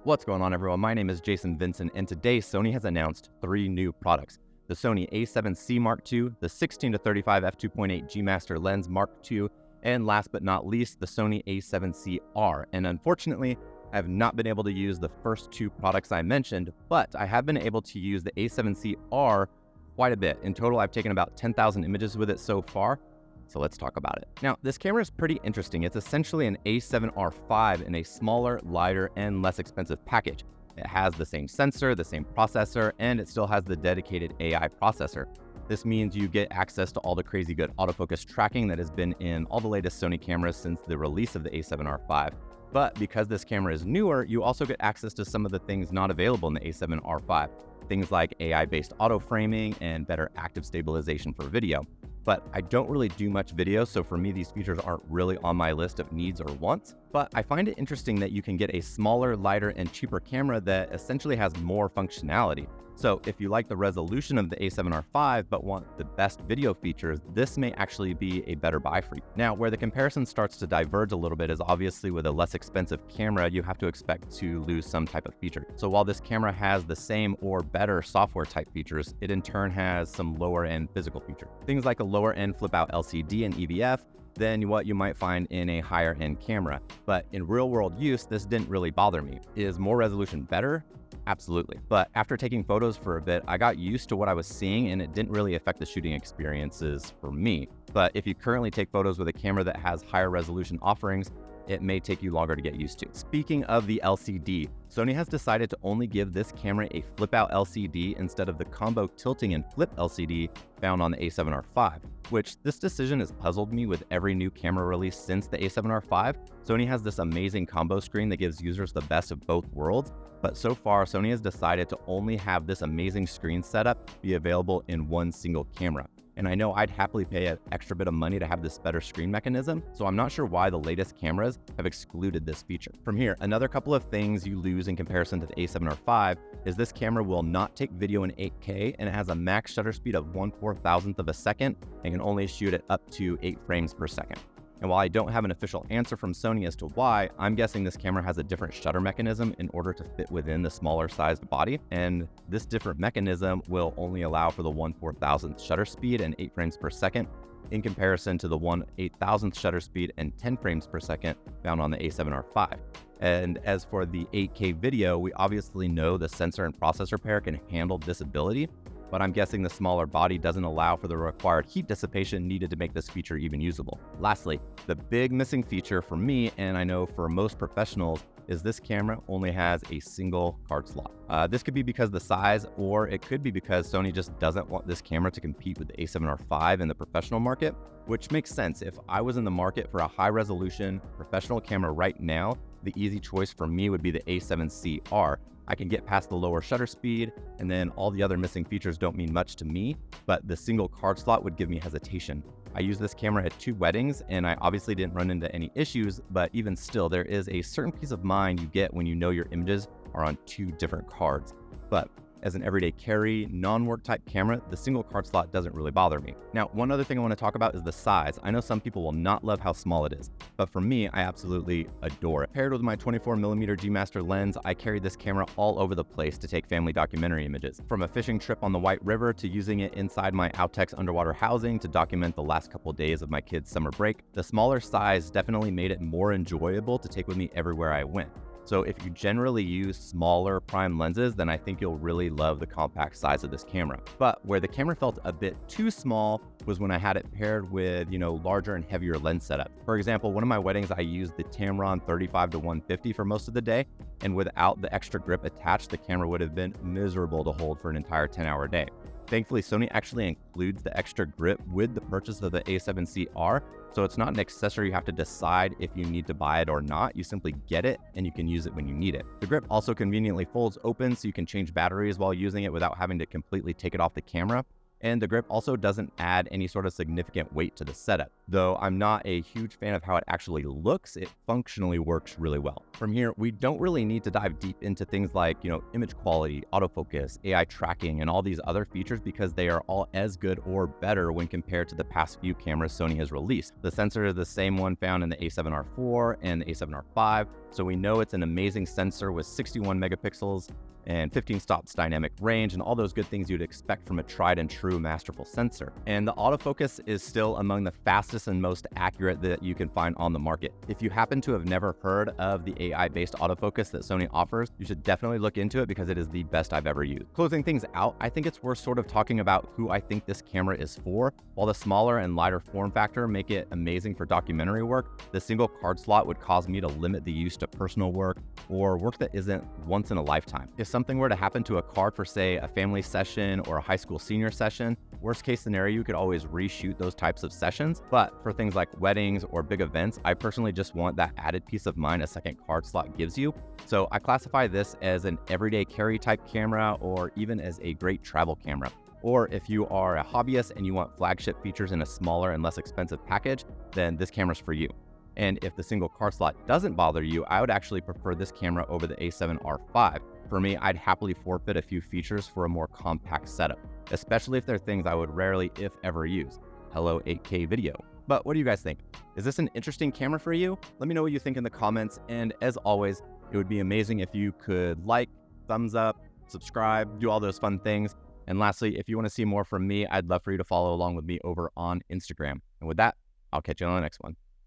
What's going on, everyone? My name is Jason Vincent, and today Sony has announced 3 new products: the Sony a7C Mark II, the 16-35 f2.8 G Master Lens Mark II, and last but not least, the Sony a7C-R. And unfortunately, I have not been able to use the first 2 products I mentioned, but I have been able to use the a7C-R quite a bit. In total, I've taken about 10,000 images with it so far. So let's talk about it. Now, this camera is pretty interesting. It's essentially an A7R5 in a smaller, lighter, and less expensive package. It has the same sensor, the same processor, and it still has the dedicated AI processor. This means you get access to all the crazy good autofocus tracking that has been in all the latest Sony cameras since the release of the A7R5. But because this camera is newer, you also get access to some of the things not available in the A7R5. Things like AI-based auto framing and better active stabilization for video. But I don't really do much video, so for me, these features aren't really on my list of needs or wants. But I find it interesting that you can get a smaller, lighter, and cheaper camera that essentially has more functionality. So if you like the resolution of the A7R5 but want the best video features, this may actually be a better buy for you. Now, where the comparison starts to diverge a little bit is obviously with a less expensive camera, you have to expect to lose some type of feature. So while this camera has the same or better software type features, it in turn has some lower end physical features. Things like a lower end flip out LCD and EVF than what you might find in a higher end camera. But in real world use, this didn't really bother me. Is more resolution better? Absolutely. But after taking photos for a bit, I got used to what I was seeing and it didn't really affect the shooting experiences for me. But if you currently take photos with a camera that has higher resolution offerings, it may take you longer to get used to. Speaking of the LCD, Sony has decided to only give this camera a flip-out LCD instead of the combo tilting and flip LCD found on the A7R5, which this decision has puzzled me with every new camera release since the A7R5. Sony has this amazing combo screen that gives users the best of both worlds, but so far, Sony has decided to only have this amazing screen setup be available in one single camera. And I know I'd happily pay an extra bit of money to have this better screen mechanism, so I'm not sure why the latest cameras have excluded this feature. From here, another couple of things you lose in comparison to the A7R5 is this camera will not take video in 8K, and it has a max shutter speed of 1/4000th of a second and can only shoot at up to 8 frames per second. And while I don't have an official answer from Sony as to why, I'm guessing this camera has a different shutter mechanism in order to fit within the smaller sized body. And this different mechanism will only allow for the 1/4000th shutter speed and 8 frames per second in comparison to the 1/8000th shutter speed and 10 frames per second found on the A7R5. And as for the 8K video, we obviously know the sensor and processor pair can handle this ability, but I'm guessing the smaller body doesn't allow for the required heat dissipation needed to make this feature even usable. Lastly, the big missing feature for me, and I know for most professionals, is this camera only has a single card slot. This could be because of the size, or it could be because Sony just doesn't want this camera to compete with the A7R5 in the professional market, which makes sense. If I was in the market for a high resolution professional camera right now, the easy choice for me would be the A7C-R. I can get past the lower shutter speed, and then all the other missing features don't mean much to me, but the single card slot would give me hesitation. I used this camera at 2 weddings, and I obviously didn't run into any issues, but even still, there is a certain peace of mind you get when you know your images are on 2 different cards. But as an everyday carry, non-work type camera, the single card slot doesn't really bother me. Now, one other thing I want to talk about is the size. I know some people will not love how small it is, but for me, I absolutely adore it. Paired with my 24mm G Master lens, I carry this camera all over the place to take family documentary images. From a fishing trip on the White River to using it inside my Outex underwater housing to document the last couple days of my kids' summer break, the smaller size definitely made it more enjoyable to take with me everywhere I went. So if you generally use smaller prime lenses, then I think you'll really love the compact size of this camera. But where the camera felt a bit too small was when I had it paired with, larger and heavier lens setup. For example, one of my weddings, I used the Tamron 35-150 for most of the day, and without the extra grip attached, the camera would have been miserable to hold for an entire 10-hour day. Thankfully, Sony actually includes the extra grip with the purchase of the A7C-R, so it's not an accessory you have to decide if you need to buy it or not. You simply get it and you can use it when you need it. The grip also conveniently folds open so you can change batteries while using it without having to completely take it off the camera. And the grip also doesn't add any sort of significant weight to the setup. Though I'm not a huge fan of how it actually looks, it functionally works really well. From here, we don't really need to dive deep into things like, image quality, autofocus, AI tracking, and all these other features because they are all as good or better when compared to the past few cameras Sony has released. The sensor is the same one found in the a7R4 and the a7R5, so we know it's an amazing sensor with 61 megapixels and 15 stops dynamic range and all those good things you'd expect from a tried and true masterful sensor. And the autofocus is still among the fastest and most accurate that you can find on the market. If you happen to have never heard of the AI-based autofocus that Sony offers, you should definitely look into it because it is the best I've ever used. Closing things out, I think it's worth sort of talking about who I think this camera is for. While the smaller and lighter form factor make it amazing for documentary work, the single card slot would cause me to limit the use to personal work or work that isn't once in a lifetime. If something were to happen to a card for, say, a family session or a high school senior session, worst case scenario, you could always reshoot those types of sessions. But for things like weddings or big events, I personally just want that added peace of mind a second card slot gives you. So I classify this as an everyday carry type camera or even as a great travel camera. Or if you are a hobbyist and you want flagship features in a smaller and less expensive package, then this camera's for you. And if the single card slot doesn't bother you, I would actually prefer this camera over the a7R5. For me, I'd happily forfeit a few features for a more compact setup, especially if they're things I would rarely, if ever, use. Hello 8K video. But what do you guys think? Is this an interesting camera for you? Let me know what you think in the comments. And as always, it would be amazing if you could like, thumbs up, subscribe, do all those fun things. And lastly, if you want to see more from me, I'd love for you to follow along with me over on Instagram. And with that, I'll catch you on the next one.